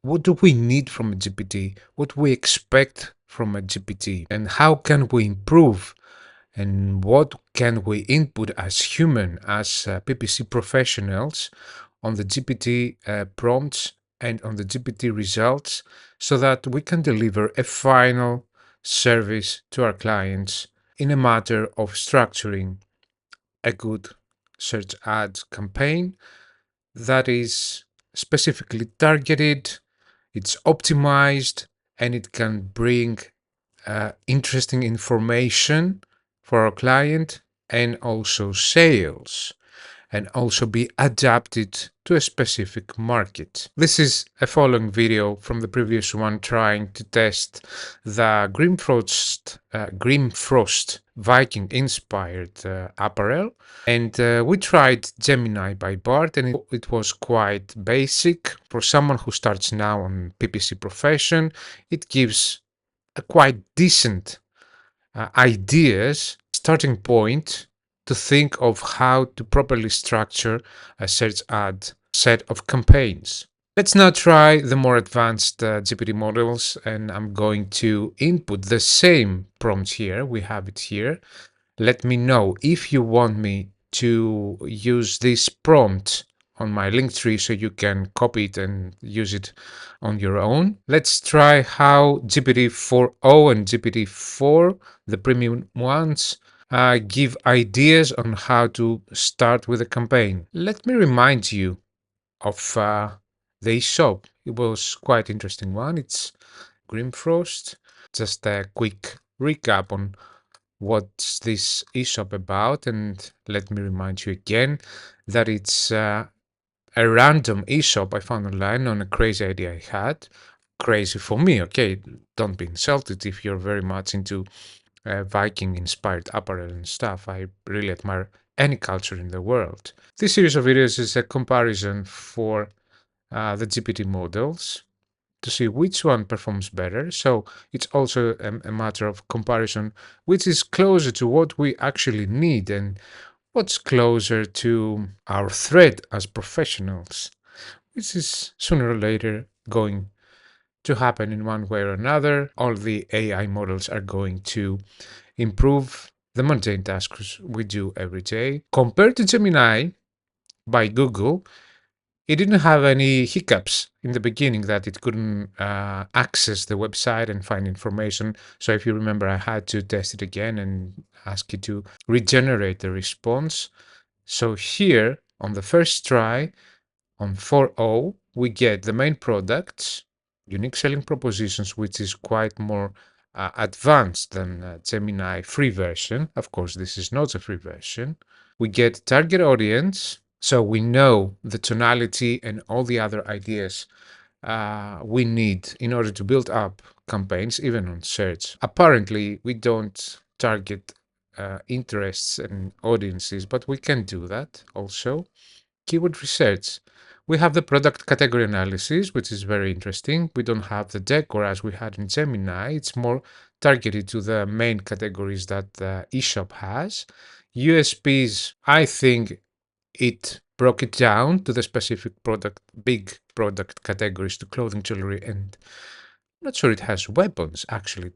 what do we need from a GPT? What we expect from a GPT? And how can we improve? And what can we input as human, as PPC professionals on the GPT prompts and on the GPT results so that we can deliver a final service to our clients in a matter of structuring a good search ad campaign that is specifically targeted, it's optimized, and it can bring interesting information for our client and also sales, and also be adapted to a specific market. This is a following video from the previous one trying to test the Grimfrost Viking inspired apparel. And we tried Gemini by Bart, and it was quite basic. For someone who starts now on PPC profession, it gives a quite decent ideas, starting point to think of how to properly structure a search ad set of campaigns. Let's now try the more advanced GPT models, and I'm going to input the same prompt here. We have it here. Let me know if you want me to use this prompt on my link tree so you can copy it and use it on your own. Let's try how GPT4o and GPT4, the premium ones, give ideas on how to start with a campaign. Let me remind you of the shop. It was quite interesting one. It's Grimfrost. Just a quick recap on what's this eShop about, and let me remind you again that it's a random eShop I found online on a crazy idea I had. Crazy for me, okay? Don't be insulted if you're very much into Viking-inspired apparel and stuff. I really admire any culture in the world. This series of videos is a comparison for the GPT models to see which one performs better. So it's also a matter of comparison, which is closer to what we actually need and what's closer to our thread as professionals, which is sooner or later going to happen in one way or another. All the AI models are going to improve the mundane tasks we do every day. Compared to Gemini by Google, it didn't have any hiccups in the beginning that it couldn't access the website and find information. So if you remember, I had to test it again and ask it to regenerate the response. So here on the first try on 4.0, we get the main products, unique selling propositions, which is quite more advanced than Gemini free version. Of course, this is not a free version. We get target audience, so we know the tonality and all the other ideas we need in order to build up campaigns, even on search. Apparently, we don't target interests and audiences, but we can do that also. Keyword research. We have the product category analysis, which is very interesting. We don't have the decor as we had in Gemini. It's more targeted to the main categories that the eShop has. USPs, I think it broke it down to the specific product, big product categories to clothing, jewelry, and I'm not sure it has weapons. Actually,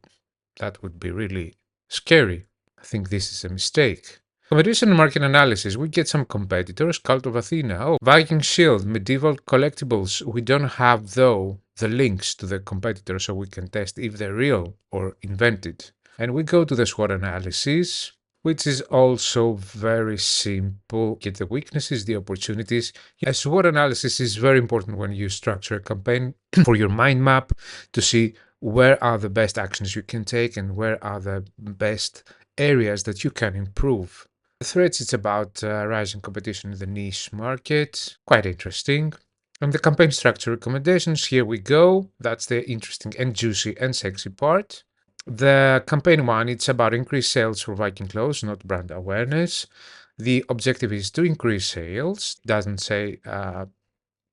that would be really scary. I think this is a mistake. Competition and market analysis. We get some competitors. Cult of Athena. Oh, Viking Shield, medieval collectibles. We don't have, though, the links to the competitors so we can test if they're real or invented. And we go to the SWOT analysis, which is also very simple. Get the weaknesses, the opportunities. A SWOT analysis is very important when you structure a campaign for your mind map to see where are the best actions you can take and where are the best areas that you can improve. The threads, it's about rising competition in the niche market. Quite interesting. And the campaign structure recommendations, here we go. That's the interesting and juicy and sexy part. The campaign one, it's about increased sales for Viking clothes, not brand awareness. The objective is to increase sales. Doesn't say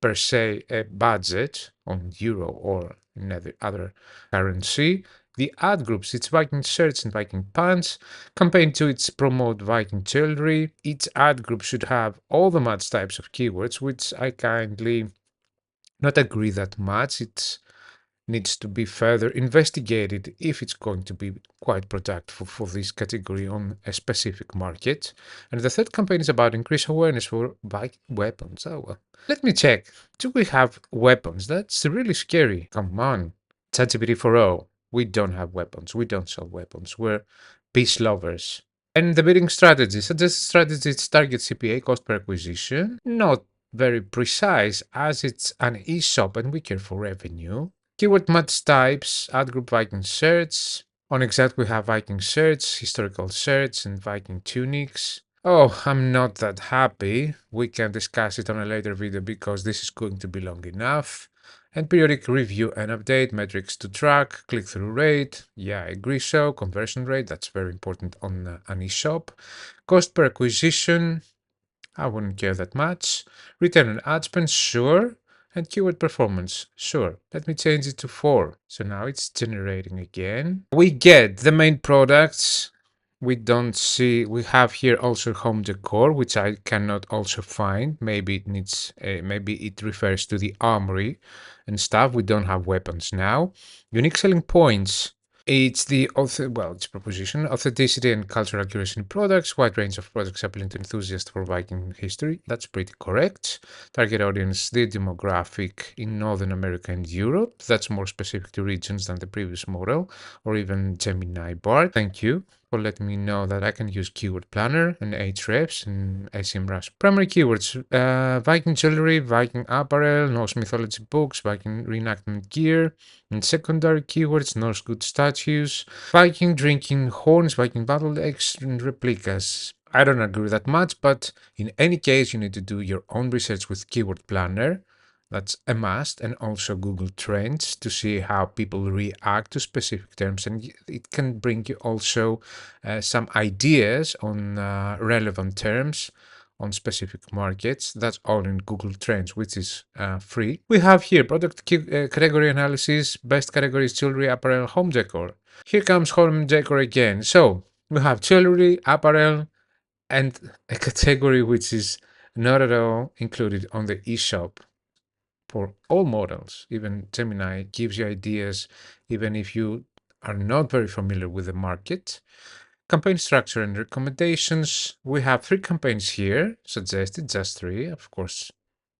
per se a budget on euro or in other currency. The ad groups, it's Viking shirts and Viking pants. Campaign 2, it's promote Viking jewelry. Each ad group should have all the match types of keywords, which I kindly not agree that much. It needs to be further investigated if it's going to be quite productive for this category on a specific market. And the third campaign is about increased awareness for bike weapons. Oh, well. Let me check. Do we have weapons? That's really scary. Come on. ChatGPT4o. We don't have weapons. We don't sell weapons. We're peace lovers. And the bidding strategy. Suggested strategies target CPA, cost per acquisition. Not very precise as it's an e-shop and we care for revenue. Keyword match types, ad group Viking shirts. On exact we have Viking shirts, historical shirts, and Viking tunics. Oh, I'm not that happy. We can discuss it on a later video because this is going to be long enough. And periodic review and update, metrics to track, click-through rate. Yeah, I agree so. Conversion rate, that's very important on an e-shop. Cost per acquisition, I wouldn't care that much. Return on ad spend, sure. And keyword performance, sure. Let me change it to 4. So now it's generating again. We get the main products. We don't see, we have here also home decor, which I cannot also find. Maybe it needs, maybe it refers to the armory and stuff. We don't have weapons now. Unique selling points. It's it's proposition, authenticity and cultural accuracy in products, wide range of products appealing to enthusiasts for Viking history. That's pretty correct. Target audience, the demographic in Northern America and Europe. That's more specific to regions than the previous model, or even Gemini Bard. Thank you for letting me know that I can use Keyword Planner and Ahrefs and SEMrush. Primary keywords, Viking jewelry, Viking apparel, Norse mythology books, Viking reenactment gear. And secondary keywords, Norse good statues, Viking drinking horns, Viking battle axe, and replicas. I don't agree that much, but in any case, you need to do your own research with Keyword Planner. That's a must, and also Google Trends to see how people react to specific terms. And it can bring you also some ideas on relevant terms on specific markets. That's all in Google Trends, which is free. We have here product category analysis, best categories, jewelry, apparel, home decor. Here comes home decor again. So we have jewelry, apparel, and a category which is not at all included on the eShop for all models. Even Gemini gives you ideas, even if you are not very familiar with the market. Campaign structure and recommendations. We have 3 campaigns here, suggested, just 3. Of course,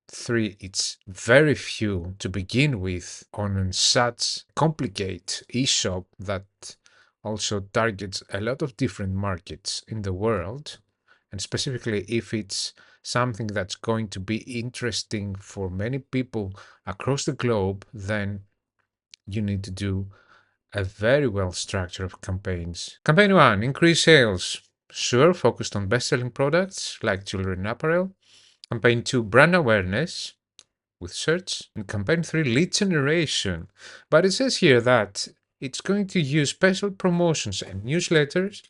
3, it's very few to begin with on such complicated eShop that also targets a lot of different markets in the world. And specifically, if it's something that's going to be interesting for many people across the globe, then you need to do a very well structured campaigns. Campaign 1, increase sales. Sure, focused on best-selling products like jewelry and apparel. Campaign 2, brand awareness with search. And campaign 3, lead generation. But it says here that it's going to use special promotions and newsletters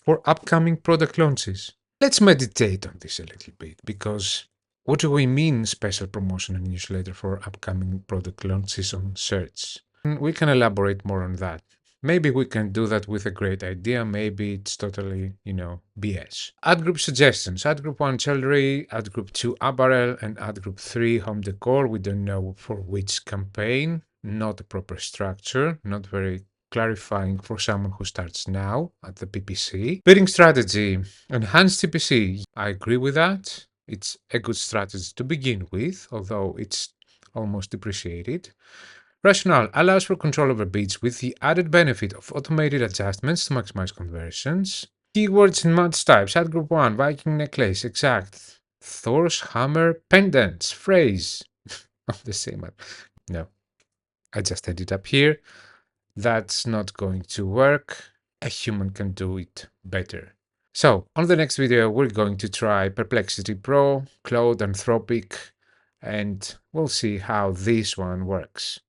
for upcoming product launches. Let's meditate on this a little bit, because what do we mean special promotion and newsletter for upcoming product launches on search? We can elaborate more on that. Maybe we can do that with a great idea. Maybe it's totally, BS. Ad group suggestions. Ad group 1, jewelry. Ad group 2, apparel. And ad group 3, home decor. We don't know for which campaign. Not a proper structure. Not very clarifying for someone who starts now at the PPC. Bidding strategy. Enhanced TPC. I agree with that. It's a good strategy to begin with, although it's almost depreciated. Rationale allows for control over bids with the added benefit of automated adjustments to maximize conversions. Keywords and match types. Ad group 1, Viking necklace, exact. Thor's hammer, pendants, phrase. The same. No, I just ended up here. That's not going to work. A human can do it better. So, on the next video, we're going to try Perplexity Pro, Claude, Anthropic, and we'll see how this one works.